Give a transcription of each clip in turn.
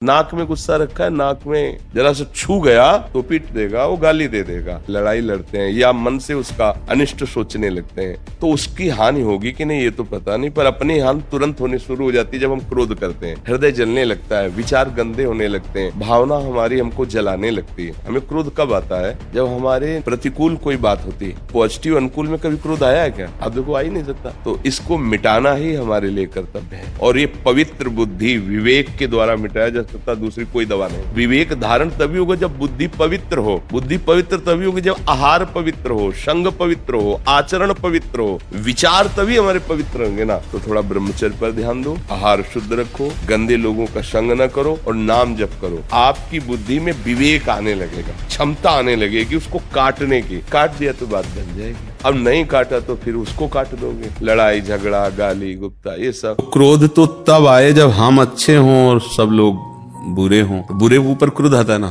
नाक में गुस्सा रखा है, नाक में जरा सा छू गया तो पीट देगा, वो गाली दे देगा। लड़ाई लड़ते हैं या मन से उसका अनिष्ट सोचने लगते हैं तो उसकी हानि होगी कि नहीं ये तो पता नहीं, पर अपनी हानि तुरंत होनी शुरू हो जाती है जब हम क्रोध करते हैं। हृदय जलने लगता है, विचार गंदे होने लगते हैं, भावना हमारी हमको जलाने लगती है। हमें क्रोध कब आता है? जब हमारे प्रतिकूल कोई बात होती है। पॉजिटिव अनुकूल में कभी क्रोध आया है क्या? आप देखो, आ ही नहीं सकता। तो इसको मिटाना ही हमारे लिए कर्तव्य है, और ये पवित्र बुद्धि विवेक के द्वारा मिटाया जा सकता, दूसरी कोई दवा नहीं। विवेक धारण तभी होगा जब बुद्धि पवित्र हो। बुद्धि पवित्र तभी होगी जब आहार पवित्र हो, संग पवित्र हो, आचरण पवित्र हो, विचार तभी हमारे पवित्र होंगे ना। तो थोड़ा ब्रह्मचर्य पर ध्यान दो, आहार शुद्ध रखो, गंदे लोगों का संग न करो और नाम जप करो। आपकी बुद्धि में विवेक आने लगेगा, क्षमता आने लगेगी उसको काटने की। काट दिया तो बात बन जाएगी, अब नहीं काटा तो फिर उसको काट दोगे। लड़ाई झगड़ा गाली गुप्ता ये सब। क्रोध तो तब आए जब हम अच्छे हों और सब लोग बुरे हों। तो बुरे ऊपर क्रोध आता है ना।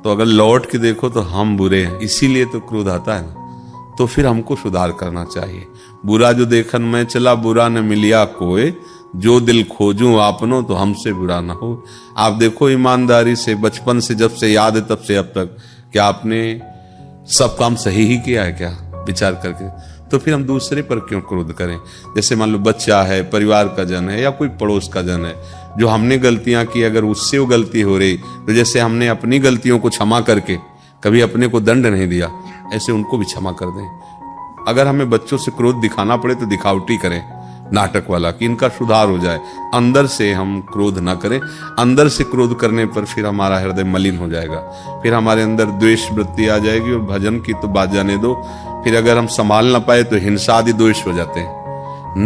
तो अगर लौट के देखो तो हम बुरे हैं, इसीलिए तो क्रोध आता है ना। तो फिर हमको सुधार करना चाहिए। बुरा जो देखन में चला, बुरा न मिलिया कोई, जो दिल खोजूं आपनो तो हमसे बुरा ना हो। आप देखो ईमानदारी से, बचपन से जब से याद है तब से अब तक, क्या आपने सब काम सही ही किया है क्या विचार करके? तो फिर हम दूसरे पर क्यों क्रोध करें? जैसे मान लो बच्चा है, परिवार का जन है या कोई पड़ोस का जन है, जो हमने गलतियां की, अगर उससे वो गलती हो रही तो जैसे हमने अपनी गलतियों को क्षमा करके कभी अपने को दंड नहीं दिया, ऐसे उनको भी क्षमा कर दें। अगर हमें बच्चों से क्रोध दिखाना पड़े तो दिखावटी करें, नाटक वाला, कि इनका सुधार हो जाए। अंदर से हम क्रोध ना करें। अंदर से क्रोध करने पर फिर हमारा हृदय मलिन हो जाएगा, फिर हमारे अंदर द्वेष वृत्ति आ जाएगी। और भजन की तो बात जाने दो, फिर अगर हम संभाल ना पाए तो हिंसा आदि दोष हो जाते हैं।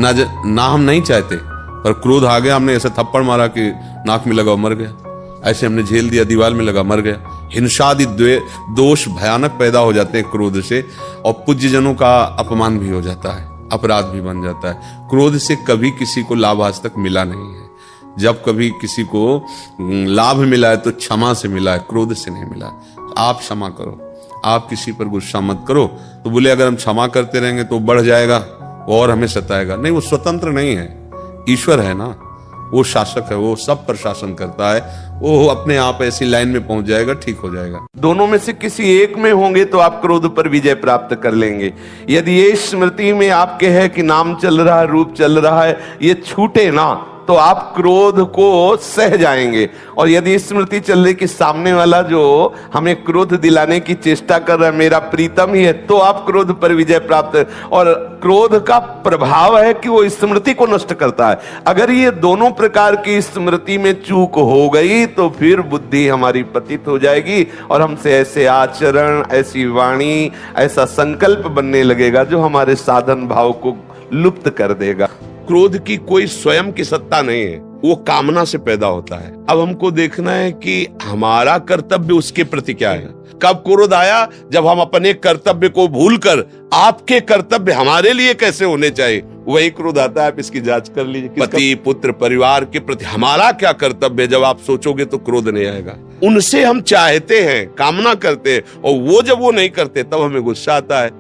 ना हम नहीं चाहते, पर क्रोध आ गया, हमने ऐसा थप्पड़ मारा कि नाक में लगा मर गया, ऐसे हमने झेल दिया, दीवार में लगा मर गया। हिंसा आदि दोष भयानक पैदा हो जाते हैं क्रोध से, और पूज्य जनों का अपमान भी हो जाता है, अपराध भी बन जाता है। क्रोध से कभी किसी को लाभ आज तक मिला नहीं है। जब कभी किसी को लाभ मिला है तो क्षमा से मिला है, क्रोध से नहीं मिला। आप क्षमा करो, आप किसी पर गुस्सा मत करो। तो बोले अगर हम क्षमा करते रहेंगे तो बढ़ जाएगा और हमें सताएगा। नहीं, वो स्वतंत्र नहीं है, ईश्वर है ना, वो शासक है, वो सब पर शासन करता है। वो अपने आप ऐसी लाइन में पहुंच जाएगा, ठीक हो जाएगा। दोनों में से किसी एक में होंगे तो आप क्रोध पर विजय प्राप्त कर लेंगे। यदि ये स्मृति में आपके है कि नाम चल रहा है, रूप चल रहा है, ये छूटे ना तो आप क्रोध को सह जाएंगे। और यदि स्मृति चल रही कि सामने वाला जो हमें क्रोध दिलाने की चेष्टा कर रहा है मेरा प्रीतम ही है, तो आप क्रोध पर विजय प्राप्त। और क्रोध का प्रभाव है कि वो स्मृति को नष्ट करता है। अगर ये दोनों प्रकार की स्मृति में चूक हो गई तो फिर बुद्धि हमारी पतित हो जाएगी और हमसे ऐसे आचरण, ऐसी वाणी, ऐसा संकल्प बनने लगेगा जो हमारे साधन भाव को लुप्त कर देगा। क्रोध की कोई स्वयं की सत्ता नहीं है, वो कामना से पैदा होता है। अब हमको देखना है कि हमारा कर्तव्य उसके प्रति क्या है। कब क्रोध आया? जब हम अपने कर्तव्य को भूलकर आपके कर्तव्य हमारे लिए कैसे होने चाहिए, वही क्रोध आता है। आप इसकी जांच कर लीजिए, पति पुत्र परिवार के प्रति हमारा क्या कर्तव्य है। जब आप सोचोगे तो क्रोध नहीं आएगा। उनसे हम चाहते हैं, कामना करते हैं, और वो जब वो नहीं करते तब हमें गुस्सा आता है।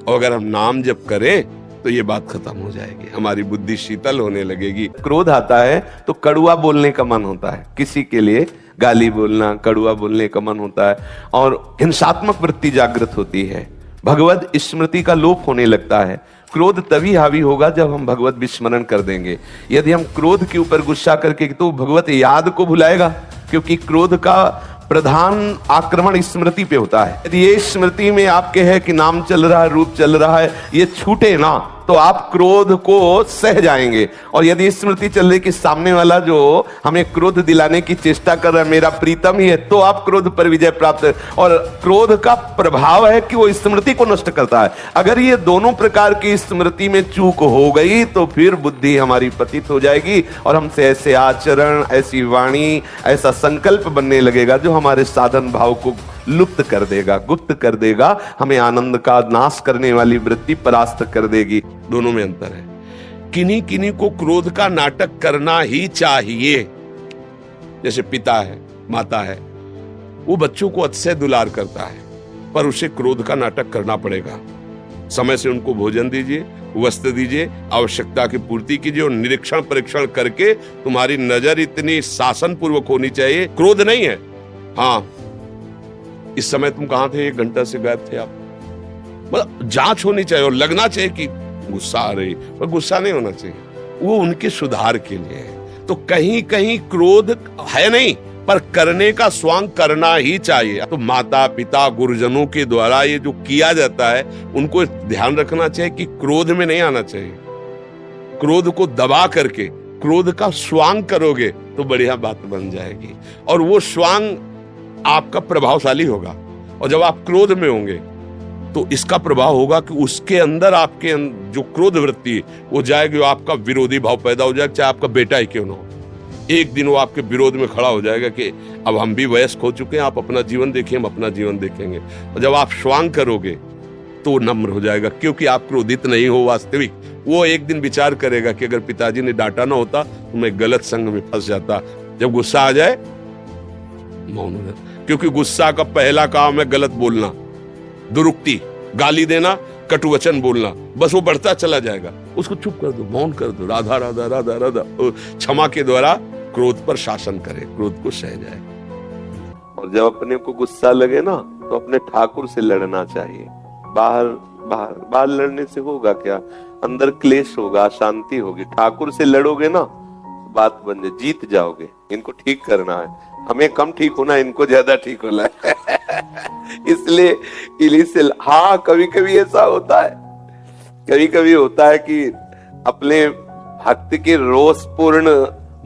और अगर हम नाम जप करें तो ये बात खत्म हो जाएगी, हमारी बुद्धि शीतल होने लगेगी। क्रोध आता है तो कड़ुआ बोलने का मन होता है, किसी के लिए गाली बोलना, कड़ुआ बोलने का मन होता है, और हिंसात्मक वृत्ति जागृत होती है। भगवत स्मृति का लोप होने लगता है। क्रोध तभी हावी होगा जब हम भगवत विस्मरण कर देंगे। यदि हम क्रोध के ऊपर गुस्सा करके तो भगवत याद को भुलाएगा, क्योंकि क्रोध का प्रधान आक्रमण स्मृति पे होता है। यदि ये स्मृति में आपके है कि नाम चल रहा है, रूप चल रहा है, ये छूटे ना तो आप क्रोध को सह जाएंगे। और यदि स्मृति चल रही कि सामने वाला जो हमें क्रोध दिलाने की चेष्टा कर रहा है मेरा प्रीतम ही है, तो आप क्रोध पर विजय प्राप्त। और क्रोध का प्रभाव है कि वो स्मृति को नष्ट करता है। अगर ये दोनों प्रकार की स्मृति में चूक हो गई तो फिर बुद्धि हमारी पतित हो जाएगी और हमसे ऐसे आचरण, ऐसी वाणी, ऐसा संकल्प बनने लगेगा जो हमारे साधन भाव को लुप्त कर देगा, गुप्त कर देगा, हमें आनंद का नाश करने वाली वृत्ति परास्त कर देगी। दोनों में अंतर है। किन्हीं किन्हीं को क्रोध का नाटक करना ही चाहिए। जैसे पिता है, माता है, वो बच्चों को अतिशय दुलार करता है, पर उसे क्रोध का नाटक करना पड़ेगा। समय से उनको भोजन दीजिए, वस्त्र दीजिए, आवश्यकता की पूर्ति कीजिए और निरीक्षण परीक्षण करके तुम्हारी नजर इतनी शासन पूर्वक होनी चाहिए, क्रोध नहीं है। हाँ, इस समय तुम कहां थे, 1 घंटा से गायब थे आप, मतलब जांच होनी चाहिए और लगना चाहिए कि गुस्सा आ रही, पर गुस्सा नहीं होना चाहिए, वो उनके सुधार के लिए है। तो कहीं कहीं क्रोध है नहीं, पर करने का स्वांग करना ही चाहिए। तो माता पिता गुरुजनों के द्वारा ये जो किया जाता है, उनको ध्यान रखना चाहिए कि क्रोध में नहीं आना चाहिए। क्रोध को दबा करके क्रोध का स्वांग करोगे तो बढ़िया बात बन जाएगी, और वो स्वांग आपका प्रभावशाली होगा। और जब आप क्रोध में होंगे तो इसका प्रभाव होगा कि उसके अंदर आपके जो क्रोध वृत्ति है वो जाएगी, वो आपका विरोधी भाव पैदा हो जाएगा, चाहे आपका बेटा ही क्यों ना हो। एक दिन वो आपके विरोध में खड़ा हो जाएगा कि अब हम भी वयस्क हो चुके हैं, आप अपना जीवन देखिए, हम अपना जीवन देखेंगे। और जब आप स्वांग करोगे तो नम्र हो जाएगा, क्योंकि आप क्रोधित नहीं हो वास्तविक। वो एक दिन विचार करेगा कि अगर पिताजी ने डांटा ना होता तो मैं गलत संग में फंस जाता। जब गुस्सा आ जाए मौन हो जाए, क्योंकि गुस्सा का पहला काम है गलत बोलना, दुरुक्ति, गाली देना, कटुवचन बोलना, बस वो बढ़ता चला जाएगा। उसको चुप कर दो, मौन कर दो, राधा राधा राधा राधा, क्षमा के द्वारा क्रोध पर शासन करे, क्रोध को सह जाए। और जब अपने को गुस्सा लगे ना तो अपने ठाकुर से लड़ना चाहिए। बाहर बाहर बाहर लड़ने से होगा क्या, अंदर क्लेश होगा, शांति होगी। ठाकुर से लड़ोगे ना बात बन जाए, जीत जाओगे। इनको ठीक करना है, हमें कम ठीक होना, इनको ज्यादा ठीक होना है। इसलिए इन्हीं से, हाँ कभी कभी ऐसा होता है, कभी कभी होता है कि अपने भक्त के रोषपूर्ण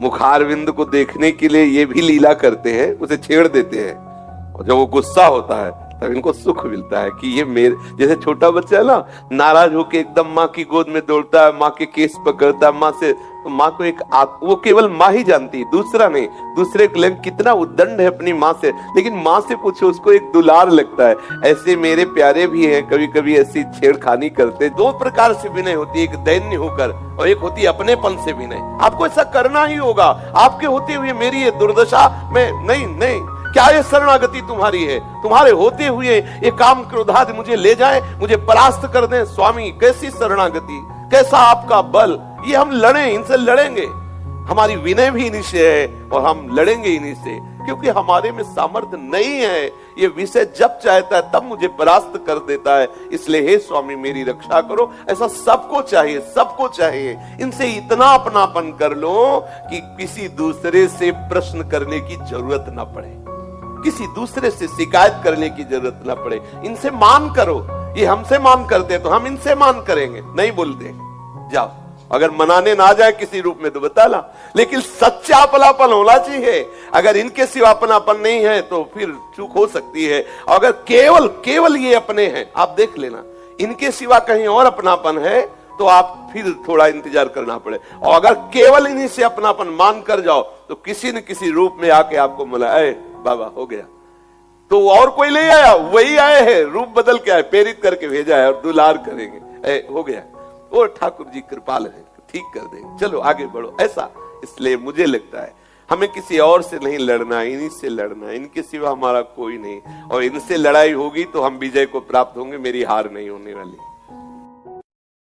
मुखारविंद को देखने के लिए ये भी लीला करते हैं, उसे छेड़ देते हैं। और जब वो गुस्सा होता है तब इनको सुख मिलता है कि ये मेरे जैसे छोटा बच्चा है ना, नाराज होके एकदम माँ की गोद में दौड़ता है, माँ के केस पकड़ता है, माँ से, तो माँ को एक वो केवल माँ ही जानती है, दूसरा नहीं। दूसरे के लिए कितना उद्दंड है अपनी माँ से, लेकिन माँ से पूछो उसको एक दुलार लगता है। ऐसे मेरे प्यारे भी हैं, कभी कभी ऐसी छेड़खानी करते। 2 प्रकार से विनय होती है, एक दैन्य होकर और एक होती है अपनेपन से विनय। आपको ऐसा करना ही होगा, आपके होते हुए मेरी ये दुर्दशा में नहीं, क्या ये शरणागति तुम्हारी है? तुम्हारे होते हुए ये काम क्रोधादि मुझे ले जाए, मुझे परास्त कर दें। स्वामी कैसी शरणागति, कैसा आपका बल, ये हम लड़ें, इनसे लड़ेंगे। हमारी विनय भी इन्हीं से है और हम लड़ेंगे इन्हीं से, क्योंकि हमारे में सामर्थ्य नहीं है। ये विषय जब चाहता है तब मुझे परास्त कर देता है। इसलिए हे स्वामी मेरी रक्षा करो। ऐसा सबको चाहिए, सबको चाहिए। इनसे इतना अपनापन कर लो कि किसी दूसरे से प्रश्न करने की जरूरत ना पड़े, किसी दूसरे से शिकायत करने की जरूरत ना पड़े। इनसे मान करो, ये हमसे मान करते तो हम इनसे मान करेंगे। नहीं बोलते जाओ, अगर मनाने ना जाए किसी रूप में तो बताना, लेकिन सच्चा अपनापन होना चाहिए। अगर इनके सिवा अपनापन नहीं है तो फिर चूक हो सकती है। अगर केवल ये अपने हैं, आप देख लेना, इनके सिवा कहीं और अपनापन है तो आप फिर थोड़ा इंतजार करना पड़े। और अगर केवल इन्हीं से अपनापन मान कर जाओ तो किसी न किसी रूप में आके आपको मिला, बाबा हो गया, तो और कोई नहीं आया, वही आए हैं, रूप बदल के आए, प्रेरित करके भेजा है और दुलार करेंगे। हो गया, और ठाकुर जी कृपाल है, ठीक कर देंगे, चलो आगे बढ़ो, ऐसा। इसलिए मुझे लगता है हमें किसी और से नहीं लड़ना, इन्हीं से लड़ना। इनके सिवा हमारा कोई नहीं, और इनसे लड़ाई होगी तो हम विजय को प्राप्त होंगे, मेरी हार नहीं होने वाली।